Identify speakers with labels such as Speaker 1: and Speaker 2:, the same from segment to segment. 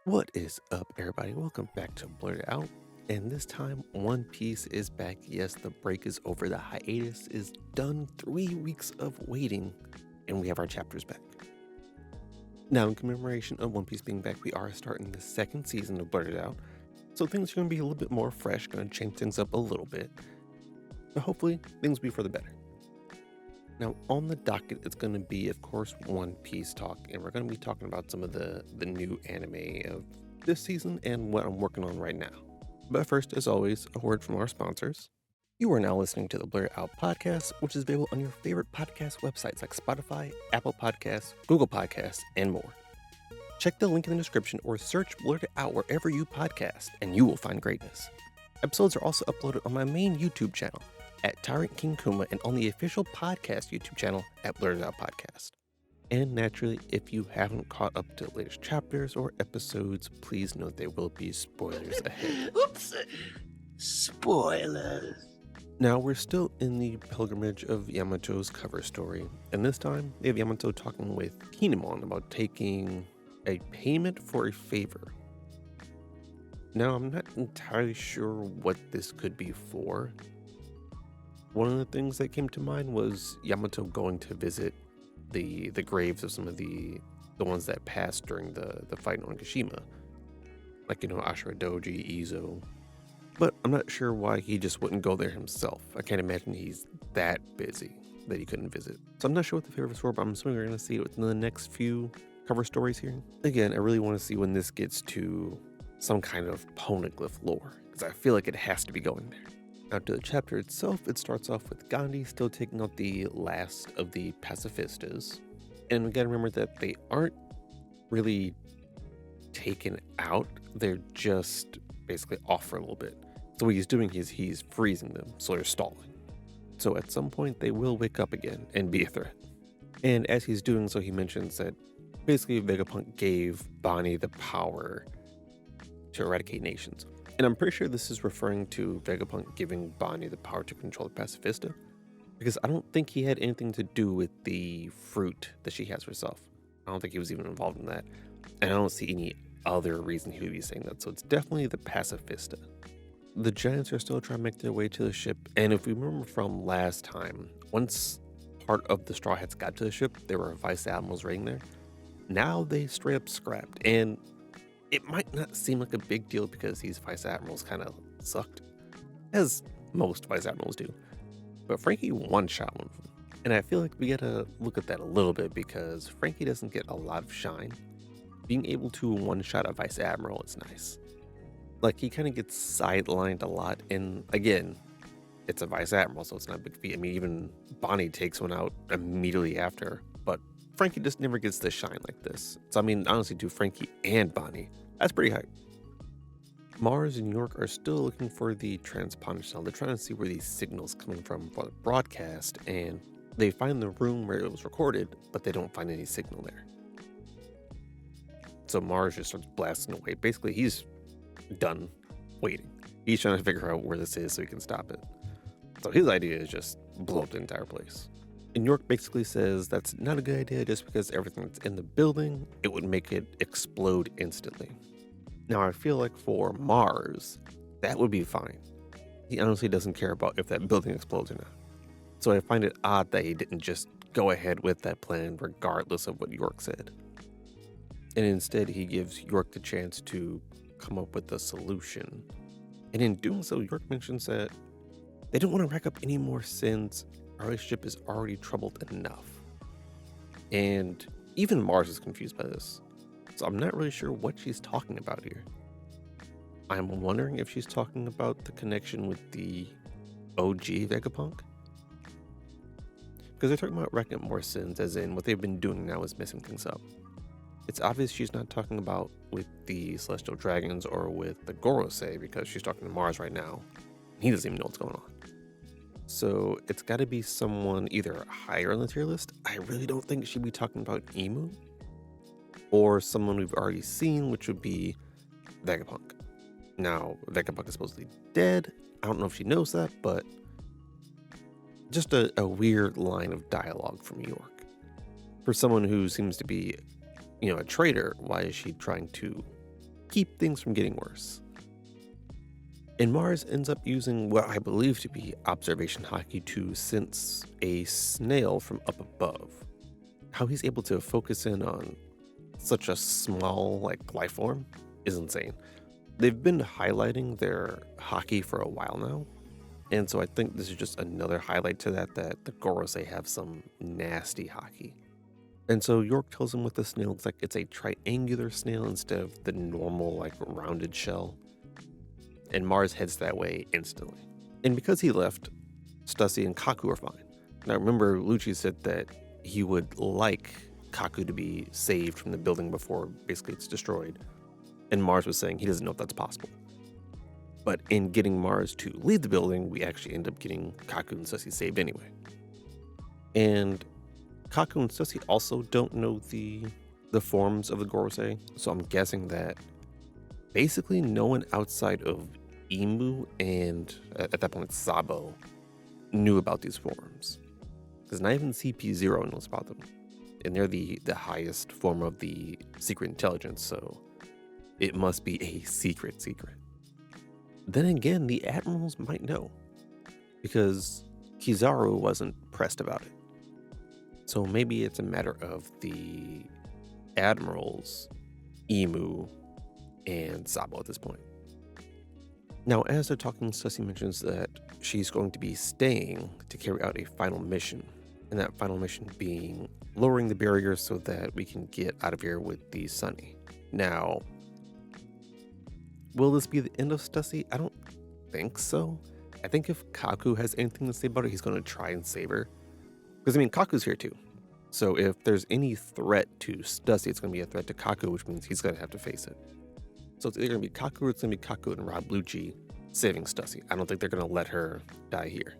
Speaker 1: What is up, everybody? Welcome back to Blurred Out. And this time, One Piece is back. Yes, the break is over. The hiatus is done. 3 weeks of waiting, and we have our chapters back. Now, in commemoration of One Piece being back, we are starting the second season of Blurred Out. So things are going to be a little bit more fresh, going to change things up a little bit. But hopefully, things will be for the better. Now, on the docket, it's going to be, of course, One Piece talk, and we're going to be talking about some of the new anime of this season and what I'm working on right now. But first, as always, a word from our sponsors. You are now listening to the Blur Out podcast, which is available on your favorite podcast websites like Spotify, Apple Podcasts, Google Podcasts, and more. Check the link in the description or search Blurred Out wherever you podcast, and you will find greatness. Episodes are also uploaded on my main YouTube channel at Tyrant King Kuma and on the official podcast YouTube channel at Blurred Out Podcast. And naturally, if you haven't caught up to the latest chapters or episodes, please note there will be spoilers ahead.
Speaker 2: Oops! Spoilers.
Speaker 1: Now, we're still in the pilgrimage of Yamato's cover story, and this time we have Yamato talking with Kinemon about taking a payment for a favor. Now, I'm not entirely sure what this could be for. One of the things that came to mind was Yamato going to visit the graves of some of the ones that passed during the fight in Onigashima. Like, Ashura Doji, Izo. But I'm not sure why he just wouldn't go there himself. I can't imagine he's that busy that he couldn't visit. So I'm not sure what the favor was for, but I'm assuming we're going to see it within the next few cover stories here. Again, I really want to see when this gets to some kind of poneglyph lore, because I feel like it has to be going there. Now, to the chapter itself, it starts off with Gandhi still taking out the last of the pacifistas. And we gotta remember that they aren't really taken out, they're just basically off for a little bit. So what he's doing is he's freezing them, so they're stalling. So at some point, they will wake up again and be a threat. And as he's doing so, he mentions that basically Vegapunk gave Bonnie the power to eradicate nations. And I'm pretty sure this is referring to Vegapunk giving Bonnie the power to control the pacifista, because I don't think he had anything to do with the fruit that she has herself. I don't think he was even involved in that. And I don't see any other reason he would be saying that. So it's definitely the pacifista. The giants are still trying to make their way to the ship. And if we remember from last time, once part of the Straw Hats got to the ship, there were vice admirals raiding there. Now they straight up scrapped. And it might not seem like a big deal because these vice admirals kind of sucked, as most vice admirals do. But Frankie one-shot one of them. And I feel like we gotta look at that a little bit because Frankie doesn't get a lot of shine. Being able to one-shot a vice admiral is nice. Like, he kind of gets sidelined a lot, and again, it's a vice admiral, so it's not a big feat. I mean, even Bonnie takes one out immediately after, but Frankie just never gets the shine like this. So I mean, honestly, to Frankie and Bonnie, that's pretty high. Mars and York are still looking for the transponder cell. They're trying to see where these signals coming from for the broadcast, and they find the room where it was recorded, but they don't find any signal there. So Mars just starts blasting away. Basically, he's done waiting. He's trying to figure out where this is so he can stop it. So his idea is just blow up the entire place. And York basically says that's not a good idea just because everything that's in the building, it would make it explode instantly. Now, I feel like for Mars, that would be fine. He honestly doesn't care about if that building explodes or not. So I find it odd that he didn't just go ahead with that plan regardless of what York said. And instead, he gives York the chance to come up with a solution. And in doing so, York mentions that they don't want to rack up any more sins. Our relationship is already troubled enough. And even Mars is confused by this. So I'm not really sure what she's talking about here. I'm wondering if she's talking about the connection with the OG Vegapunk. Because they're talking about racking up more sins, as in what they've been doing now is messing things up. It's obvious she's not talking about with the Celestial Dragons or with the Gorosei, because she's talking to Mars right now. He doesn't even know what's going on. So it's got to be someone either higher on the tier list. I really don't think she'd be talking about Emu. Or someone we've already seen, which would be Vegapunk. Now, Vegapunk is supposedly dead. I don't know if she knows that, but Just a weird line of dialogue from York. For someone who seems to be, a traitor, why is she trying to keep things from getting worse? And Mars ends up using what I believe to be observation hockey to sense a snail from up above. How he's able to focus in on such a small life form is insane. They've been highlighting their hockey for a while now, and so I think this is just another highlight to that the Gorosei have some nasty hockey. And so York tells him what the snail looks like. It's a triangular snail instead of the normal rounded shell. And Mars heads that way instantly. And because he left, Stussy and Kaku are fine. Now remember, Lucci said that he would like Kaku to be saved from the building before basically it's destroyed. And Mars was saying he doesn't know if that's possible. But in getting Mars to leave the building, we actually end up getting Kaku and Stussy saved anyway. And Kaku and Stussy also don't know the forms of the Gorosei, so I'm guessing that basically no one outside of Imu and at that point Sabo knew about these forms. Because not even CP0 knows about them. And they're the highest form of the secret intelligence, so it must be a secret. Then again, the admirals might know, because Kizaru wasn't pressed about it. So maybe it's a matter of the admirals, Imu, and Sabo at this point. Now, as they're talking, Stussy mentions that she's going to be staying to carry out a final mission, and that final mission being lowering the barrier so that we can get out of here with the Sunny. Now, will this be the end of Stussy? I don't think so. I think if Kaku has anything to say about it, he's going to try and save her. Because, Kaku's here too. So if there's any threat to Stussy, it's going to be a threat to Kaku, which means he's going to have to face it. So it's either going to be Kaku or it's going to be Kaku and Rob Lucci saving Stussy. I don't think they're going to let her die here.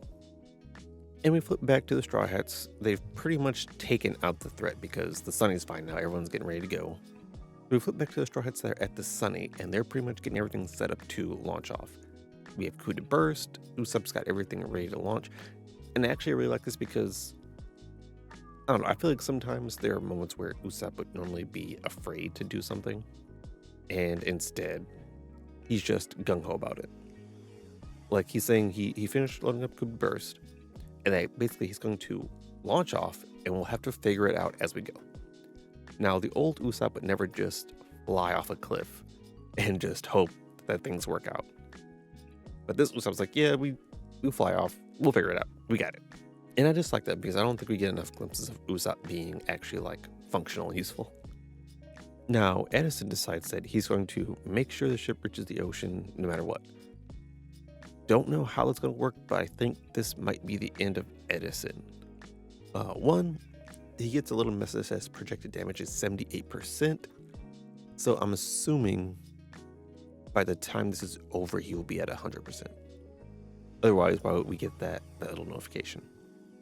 Speaker 1: And we flip back to the Straw Hats. They've pretty much taken out the threat because the Sunny's fine now. Everyone's getting ready to go. We flip back to the Straw Hats that are at the Sunny, and they're pretty much getting everything set up to launch off. We have coup de burst. Usopp's got everything ready to launch. And actually, I really like this because, I don't know, I feel like sometimes there are moments where Usopp would normally be afraid to do something, and instead, he's just gung-ho about it. Like he's saying he finished loading up coup de burst, and that basically he's going to launch off, and we'll have to figure it out as we go. Now, the old Usopp would never just fly off a cliff and just hope that things work out. But this Usopp's like, yeah, we'll fly off. We'll figure it out. We got it. And I just like that because I don't think we get enough glimpses of Usopp being actually functional and useful. Now, Edison decides that he's going to make sure the ship reaches the ocean no matter what. Don't know how it's going to work, but I think this might be the end of Edison. One, he gets a little message that says projected damage is 78%. So I'm assuming by the time this is over, he will be at 100%. Otherwise, why would we get that little notification?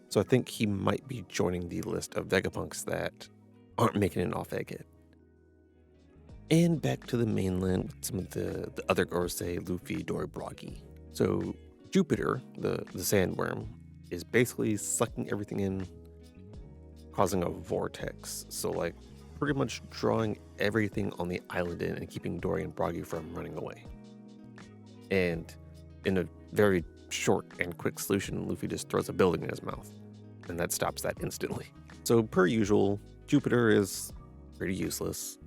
Speaker 1: So I think he might be joining the list of Vegapunks that aren't making it off Egghead. And back to the mainland with some of the other Gorosei, Luffy, Dory, Broggy. So Jupiter, the sandworm, is basically sucking everything in, causing a vortex. So pretty much drawing everything on the island in and keeping Dory and Broggy from running away. And in a very short and quick solution, Luffy just throws a building in his mouth, and that stops that instantly. So per usual, Jupiter is pretty useless.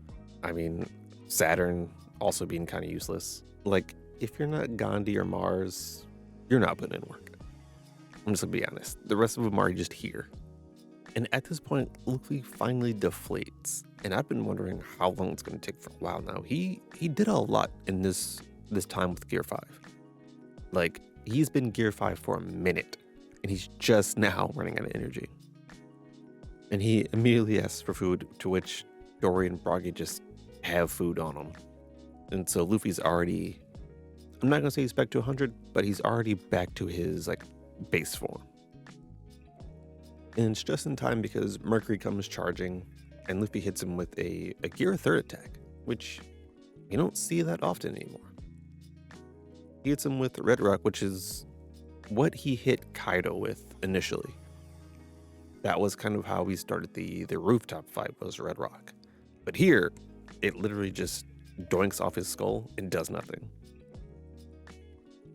Speaker 1: Saturn also being kind of useless. If you're not Gandhi or Mars, you're not putting in work. I'm just gonna be honest. The rest of them are just here. And at this point, Luffy finally deflates. And I've been wondering how long it's gonna take for a while now. He did a lot in this time with Gear 5. He's been Gear 5 for a minute, and he's just now running out of energy. And he immediately asks for food, to which Dory and Broggy just have food on him. And so Luffy's already, I'm not gonna say he's back to 100, but he's already back to his base form. And it's just in time because Mercury comes charging, and Luffy hits him with a Gear 3rd attack, which you don't see that often anymore. He hits him with Red Rock, which is what he hit Kaido with initially. That was kind of how we started the rooftop fight, was Red Rock. But here, it literally just doinks off his skull and does nothing.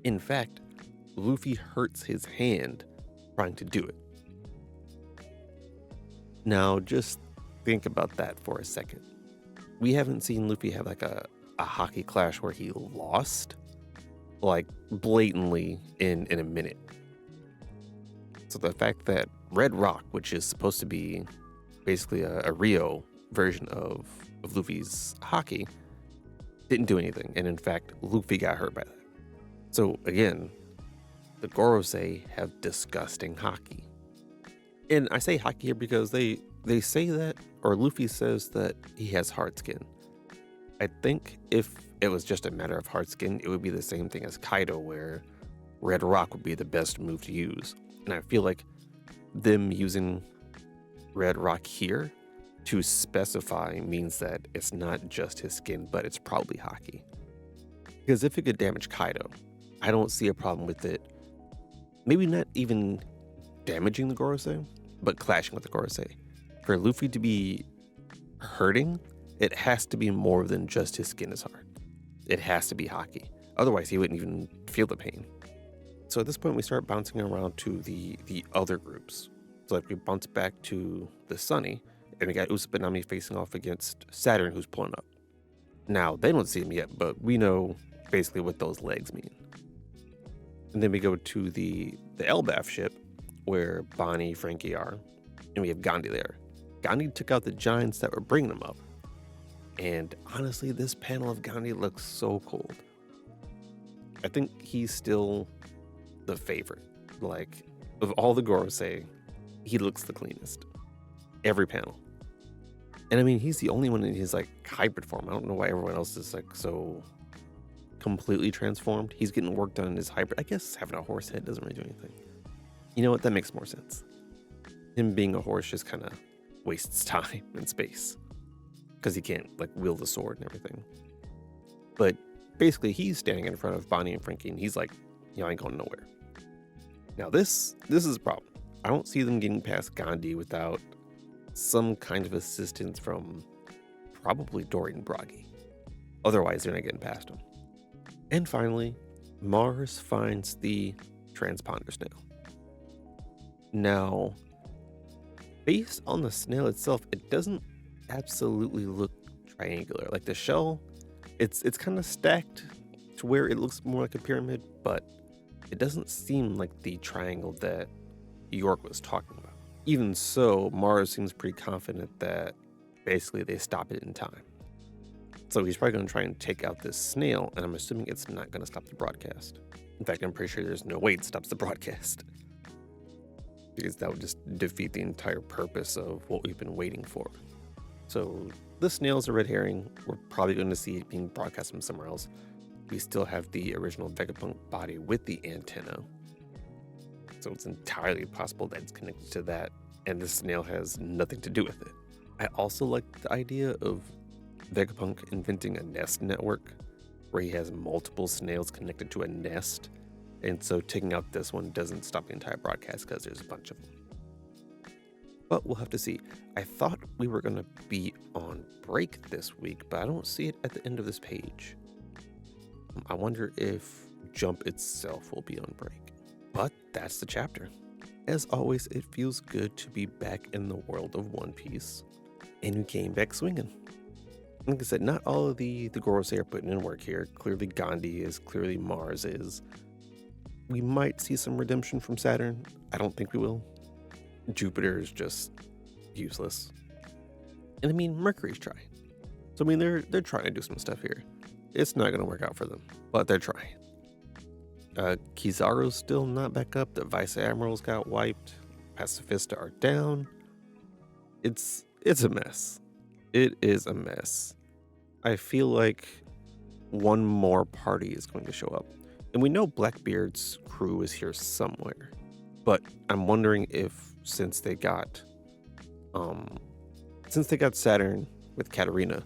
Speaker 1: In fact, Luffy hurts his hand trying to do it. Now, just think about that for a second. We haven't seen Luffy have like a hockey clash where he lost, like blatantly in a minute. So the fact that Red Rock, which is supposed to be basically a Rio version of Luffy's hockey, didn't do anything. And in fact, Luffy got hurt by that. So again, the Gorosei have disgusting hockey. And I say hockey here because they say that, or Luffy says that he has hard skin. I think if it was just a matter of hard skin, it would be the same thing as Kaido, where Red Rock would be the best move to use. And I feel like them using Red Rock here to specify means that it's not just his skin, but it's probably hockey. Because if it could damage Kaido, I don't see a problem with it. Maybe not even damaging the Gorosei, but clashing with the Gorosei. For Luffy to be hurting, it has to be more than just his skin is hard. It has to be hockey. Otherwise, he wouldn't even feel the pain. So at this point, we start bouncing around to the other groups. So like we bounce back to the Sunny, and we got Usopp and Nami facing off against Saturn, who's pulling up. Now, they don't see him yet, but we know basically what those legs mean. And then we go to the Elbaf ship, where Bonnie, Frankie are, and we have Gandhi there. Gandhi took out the giants that were bringing them up. And honestly, this panel of Gandhi looks so cold. I think he's still the favorite. Like, of all the Gorosei, he looks the cleanest. Every panel. And I mean, he's the only one in his like hybrid form. I don't know why everyone else is like so completely transformed. He's getting work done in his hybrid. I guess having a horse head doesn't really do anything. You know what? That makes more sense. Him being a horse just kind of wastes time and space because he can't like wield the sword and everything. But basically, he's standing in front of Bonnie and Frankie, and he's like, I ain't going nowhere. Now this is a problem. I don't see them getting past Gandhi without some kind of assistance from probably Dorian Bragi. Otherwise, they're not getting past him. And finally, Mars finds the transponder snail. Now, based on the snail itself, it doesn't absolutely look triangular. Like the shell, it's kind of stacked to where it looks more like a pyramid, but it doesn't seem like the triangle that York was talking about. Even so, Mars seems pretty confident that basically they stop it in time. So he's probably going to try and take out this snail, and I'm assuming it's not going to stop the broadcast. In fact, I'm pretty sure there's no way it stops the broadcast, because that would just defeat the entire purpose of what we've been waiting for. So the snail's a red herring. We're probably going to see it being broadcast from somewhere else. We still have the original Vegapunk body with the antenna. So it's entirely possible that it's connected to that, and the snail has nothing to do with it. I also like the idea of Vegapunk inventing a nest network where he has multiple snails connected to a nest, and so taking out this one doesn't stop the entire broadcast because there's a bunch of them. But we'll have to see. I thought we were going to be on break this week, but I don't see it at the end of this page. I wonder if Jump itself will be on break. But that's the chapter. As always, it feels good to be back in the world of One Piece. And we came back swinging. Like I said, not all of the Gorosei are putting in work here. Clearly Gandhi is, clearly Mars is. We might see some redemption from Saturn. I don't think we will. Jupiter is just useless. And I mean, Mercury's trying. So I mean, they're trying to do some stuff here. It's not going to work out for them, but they're trying. Kizaru's still not back up. The Vice Admirals got wiped. Pacifista are down. It's a mess. It is a mess. I feel like one more party is going to show up. And we know Blackbeard's crew is here somewhere. But I'm wondering if since they got Saturn with Katarina,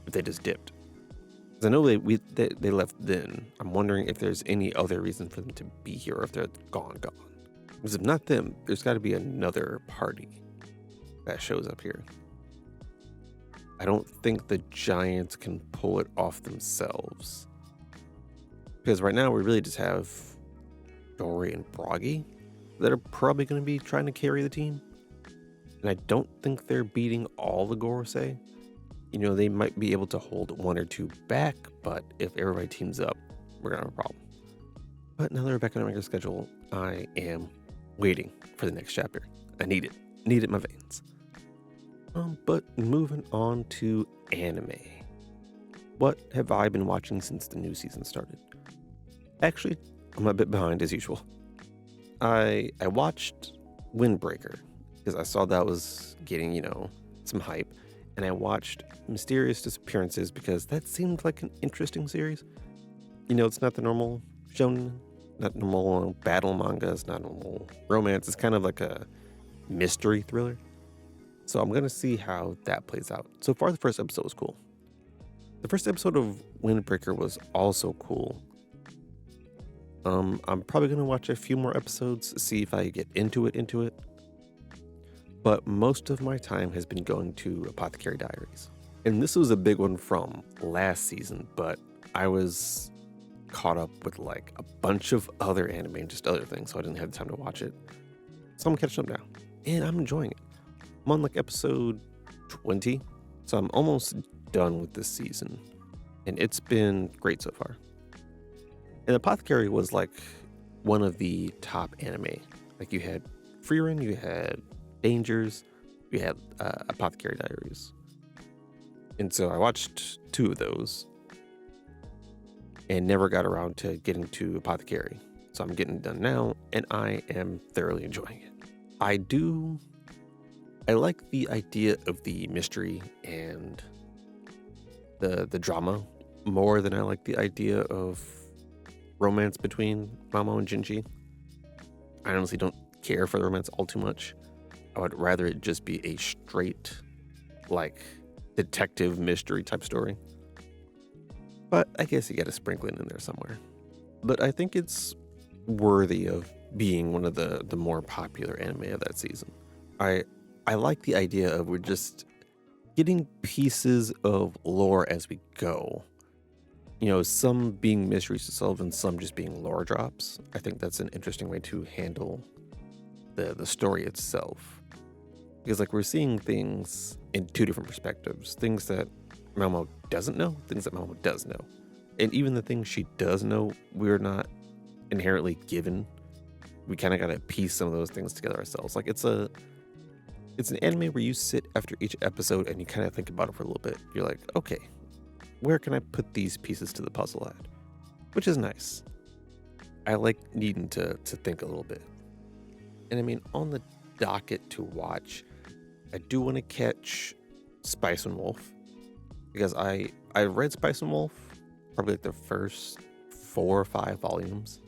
Speaker 1: if they just dipped. 'Cause I know they left then. I'm wondering if there's any other reason for them to be here, or if they're gone. Because if not them, there's got to be another party that shows up here. I don't think the Giants can pull it off themselves. Because right now we really just have Dory and Broggy that are probably going to be trying to carry the team. And I don't think they're beating all the Gorosei. They might be able to hold one or two back, but if everybody teams up, we're going to have a problem. But now that we're back on a regular schedule, I am waiting for the next chapter. I need it. Need it in my veins. But moving on to anime. What have I been watching since the new season started? Actually, I'm a bit behind as usual. I watched Windbreaker because I saw that was getting, some hype. And I watched Mysterious Disappearances because that seemed like an interesting series. It's not the normal shonen, not normal battle manga, it's not normal romance. It's kind of like a mystery thriller. So I'm going to see how that plays out. So far, the first episode was cool. The first episode of Windbreaker was also cool. I'm probably going to watch a few more episodes, see if I get into it. But most of my time has been going to Apothecary Diaries. And this was a big one from last season, but I was caught up with like a bunch of other anime and just other things, so I didn't have the time to watch it. So I'm catching up now, and I'm enjoying it. I'm on like episode 20, so I'm almost done with this season, and it's been great so far. And Apothecary was like one of the top anime. Like you had Frieren, you had Dangers, you had Apothecary Diaries. And so I watched 2 of those and never got around to getting to Apothecary. So I'm getting done now, and I am thoroughly enjoying it. I like the idea of the mystery and the drama more than I like the idea of romance between Mamo and Jinji. I honestly don't care for the romance all too much. I would rather it just be a straight, like, detective mystery type story. But I guess you gotta sprinkle it in there somewhere. But I think it's worthy of being one of the more popular anime of that season. I like the idea of we're just getting pieces of lore as we go. Some being mysteries to solve and some just being lore drops. I think that's an interesting way to handle the story itself. Because we're seeing things in 2 different perspectives. Things that Momo doesn't know, things that Momo does know. And even the things she does know, we're not inherently given. We kind of got to piece some of those things together ourselves. It's an anime where you sit after each episode and you kind of think about it for a little bit. You're like, okay, where can I put these pieces to the puzzle at? Which is nice. I like needing to think a little bit. And I mean, on the docket to watch, I do want to catch Spice and Wolf, because I read Spice and Wolf probably like the first 4 or 5 volumes.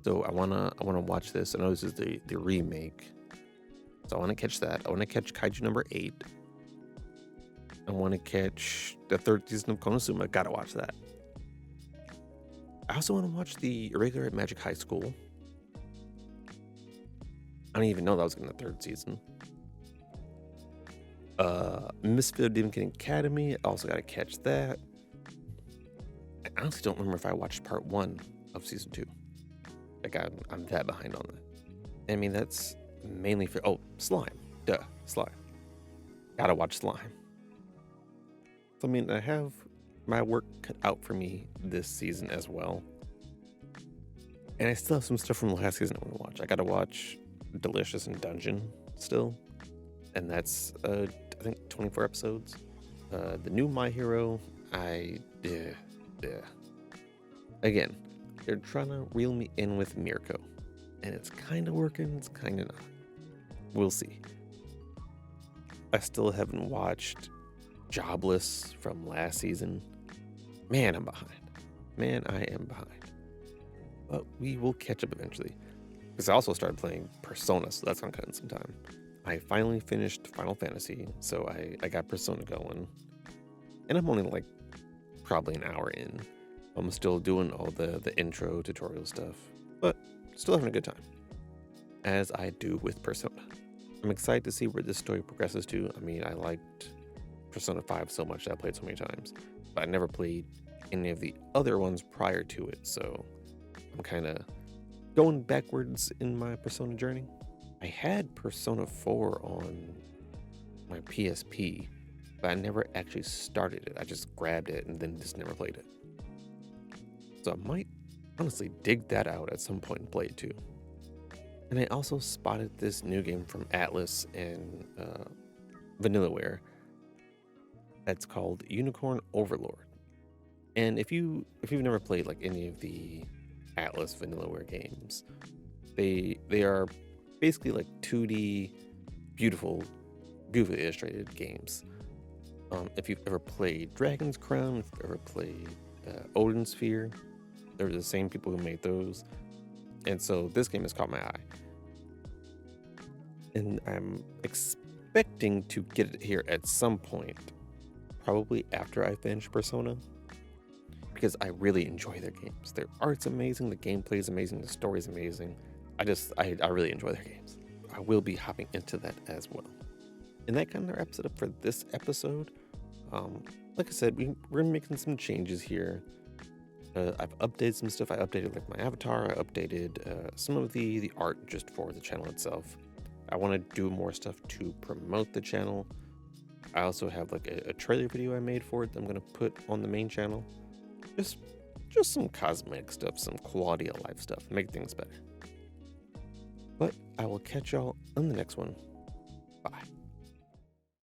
Speaker 1: So I wanna watch this. I know this is the remake, so I want to catch that. I want to catch Kaiju number 8. I want to catch the 3rd season of Konosuba. Gotta watch that. I also want to watch the Irregular Magic High School. I didn't even know that was in the 3rd season. Misfit Demon Academy. I also got to catch that. I honestly don't remember if I watched part 1 of season 2. I'm that behind on that. I mean, that's mainly for Slime. Duh, Slime. Gotta watch Slime. So I mean, I have my work cut out for me this season as well. And I still have some stuff from last season I want to watch. I gotta watch Delicious and Dungeon still. And that's, I think, 24 episodes. The new My Hero, Again, they're trying to reel me in with Mirko. And it's kind of working, it's kind of not. We'll see. I still haven't watched Jobless from last season. Man, I'm behind. Man, I am behind. But we will catch up eventually. Because I also started playing Persona, so that's gonna cut in some time. I finally finished Final Fantasy, so I got Persona going. And I'm only like probably an hour in. I'm still doing all the intro tutorial stuff, but still having a good time, as I do with Persona. I'm excited to see where this story progresses to. I mean, I liked Persona 5 so much that I played so many times, but I never played any of the other ones prior to it, so I'm kind of going backwards in my Persona journey. I had Persona 4 on my PSP, but I never actually started it. I just grabbed it and then just never played it. So I might honestly dig that out at some point and play it too. And I also spotted this new game from Atlas and Vanillaware that's called Unicorn Overlord. And if you've never played like any of the Atlas Vanillaware games, they are basically like 2D, beautifully illustrated games. If you've ever played Dragon's Crown, if you've ever played Odin Sphere, they're the same people who made those. And so this game has caught my eye. And I'm expecting to get it here at some point, probably after I finish Persona, because I really enjoy their games. Their art's amazing, the gameplay is amazing, the story's amazing. I really enjoy their games. I will be hopping into that as well. And that kind of wraps it up for this episode. Like I said, we're making some changes here. I've updated some stuff. I updated like my avatar. I updated some of the art just for the channel itself. I want to do more stuff to promote the channel. I also have like a trailer video I made for it that I'm going to put on the main channel. Just some cosmetic stuff, some quality of life stuff, make things better. But I will catch y'all on the next one. Bye.